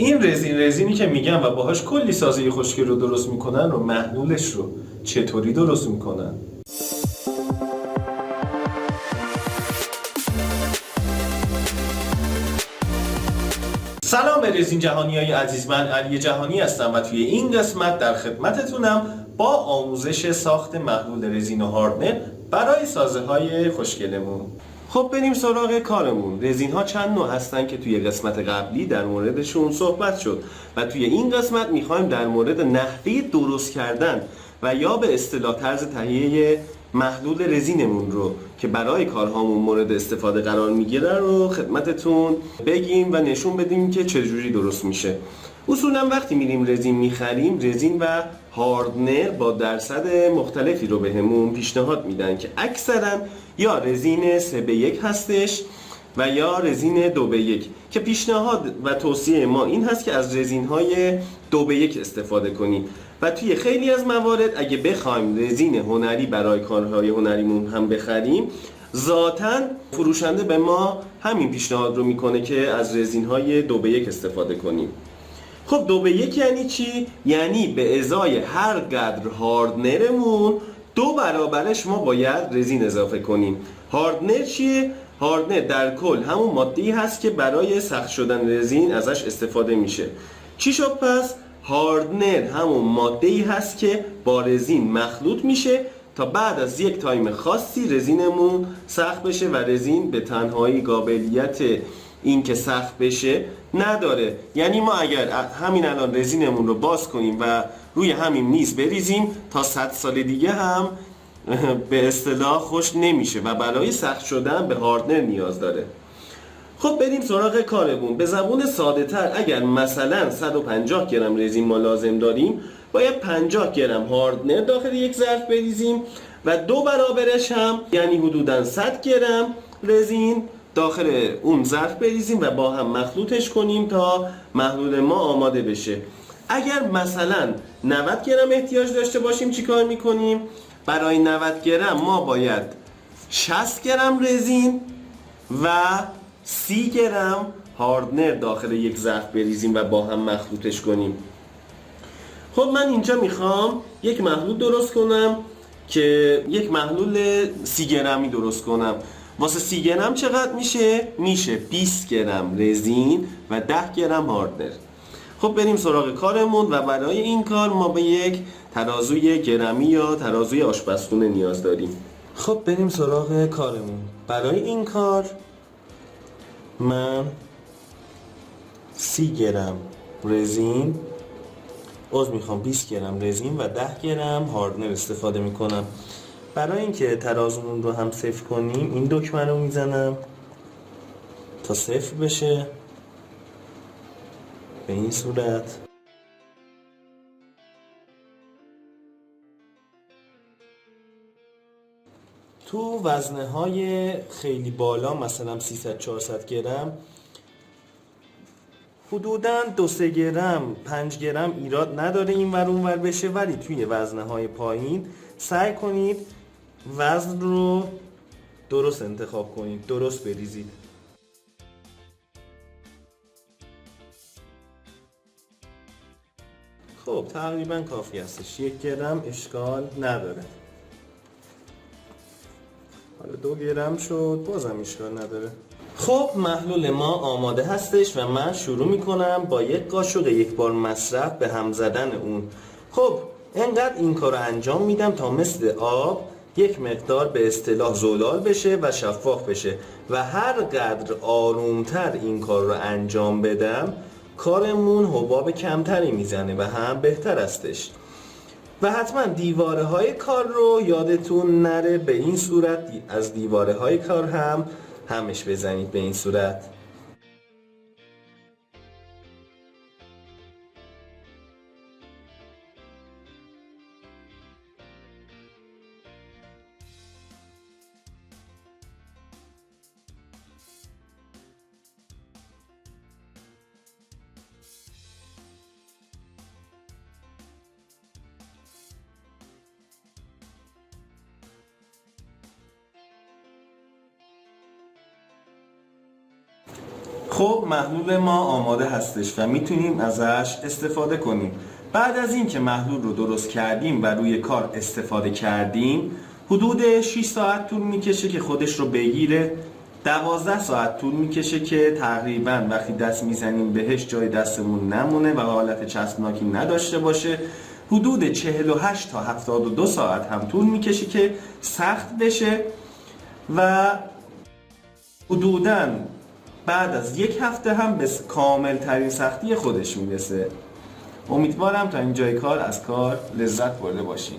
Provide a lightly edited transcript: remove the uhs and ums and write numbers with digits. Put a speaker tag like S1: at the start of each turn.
S1: این رزینی که میگن و باهاش کلی سازه خوشگل رو درست میکنن و محلولش رو چطوری درست میکنن؟ سلام به رزین جهانیای عزیز، من علی جهانی هستم و توی این قسمت در خدمتتونم با آموزش ساخت محلول رزین و هاردنر برای سازه های خوشگلمون. خب بریم سراغ کارمون. رزین ها چند نوع هستن که توی قسمت قبلی در موردشون صحبت شد و توی این قسمت میخوایم در مورد نحوه درست کردن و یا به اصطلاح طرز تهیه محلول رزینمون رو که برای کارهامون مورد استفاده قرار میگیره رو خدمتتون بگیم و نشون بدیم که چجوری درست میشه. اصولا وقتی میریم رزین میخریم، رزین و هاردنر با درصد مختلفی رو بهمون پیشنهاد میدن که اکثرا یا رزین 3:1 هستش و یا رزین 2:1 که پیشنهاد و توصیه ما این هست که از رزین های 2:1 استفاده کنیم و توی خیلی از موارد اگه بخوایم رزین هنری برای کارهای هنریمون هم بخریم، ذاتاً فروشنده به ما همین پیشنهاد رو میکنه که از رزین های 2:1 استفاده کنیم. خب 2:1 یعنی چی؟ یعنی به ازای هر قدر هاردنرمون 2 برابرش ما باید رزین اضافه کنیم. هاردنر چیه؟ هاردنر در کل همون ماده‌ای هست که برای سخت شدن رزین ازش استفاده میشه. چی شد پس؟ هاردنر همون ماده‌ای هست که با رزین مخلوط میشه تا بعد از یک تایم خاصی رزینمون سخت بشه و رزین به تنهایی قابلیت این که سخت بشه نداره. یعنی ما اگر همین الان رزینمون رو باز کنیم و روی همین میز بریزیم تا 100 سال دیگه هم به اصطلاح خشک نمیشه و برای سخت شدن به هاردنر نیاز داره. خب بریم سراغ کارمون. به زبون ساده تر اگر مثلا 150 گرم رزین ما لازم داریم، باید 50 گرم هاردنر داخل یک ظرف بریزیم و 2 برابرش هم یعنی حدوداً 100 گرم رزین داخل اون ظرف بریزیم و با هم مخلوطش کنیم تا محلول ما آماده بشه. اگر مثلا 90 گرم احتیاج داشته باشیم چیکار میکنیم؟ برای 90 گرم ما باید 60 گرم رزین و 30 گرم هاردنر داخل یک ظرف بریزیم و با هم مخلوطش کنیم. خب من اینجا میخوام یک محلول درست کنم که یک محلول 30 گرمی درست کنم. واسه 30 گرم چقدر میشه؟ میشه 20 گرم رزین و 10 گرم هاردنر. خب بریم سراغ کارمون و برای این کار ما به یک ترازوی گرمی یا ترازوی آشپزخونه نیاز داریم. خب بریم سراغ کارمون. برای این کار من 30 گرم رزین میخوام 20 گرم رزین و 10 گرم هاردنر استفاده میکنم. برای اینکه ترازومون رو هم صفر کنیم این دکمه رو میزنم تا صفر بشه به این صورت. تو وزنه های خیلی بالا مثلا 300-400 گرم حدوداً 2-3 گرم 5 گرم ایراد نداره این ور اون ور بشه، ولی توی وزنه های پایین سعی کنید وزن رو درست انتخاب کنید، درست بریزید. خب تقریبا کافی هستش. 1 گرم اشکال نداره. حالا 2 گرم شد بازم اشکال نداره. خب محلول ما آماده هستش و من شروع میکنم با یک قاشق یک بار مصرف به هم زدن اون. خب انقدر این کار رو انجام میدم تا مثل آب یک مقدار به اصطلاح زلال بشه و شفاف بشه و هر قدر آرومتر این کار رو انجام بدم کارمون حباب کمتری میزنه و هم بهتر هستش. و حتما دیواره های کار رو یادتون نره به این صورت از دیواره های کار هم همش بزنید به این صورت. خب محلول ما آماده هستش و میتونیم ازش استفاده کنیم. بعد از اینکه محلول رو درست کردیم و روی کار استفاده کردیم، حدود 6 ساعت طول میکشه که خودش رو بگیره. 12 ساعت طول میکشه که تقریبا وقتی دست میزنیم بهش جای دستمون نمونه و حالت چسبناکی نداشته باشه. حدود 48 تا 72 ساعت هم طول میکشه که سخت بشه و حدوداً بعد از 1 هفته هم به کامل ترین سختی خودش میرسه. امیدوارم تا اینجای کار از کار لذت برده باشین.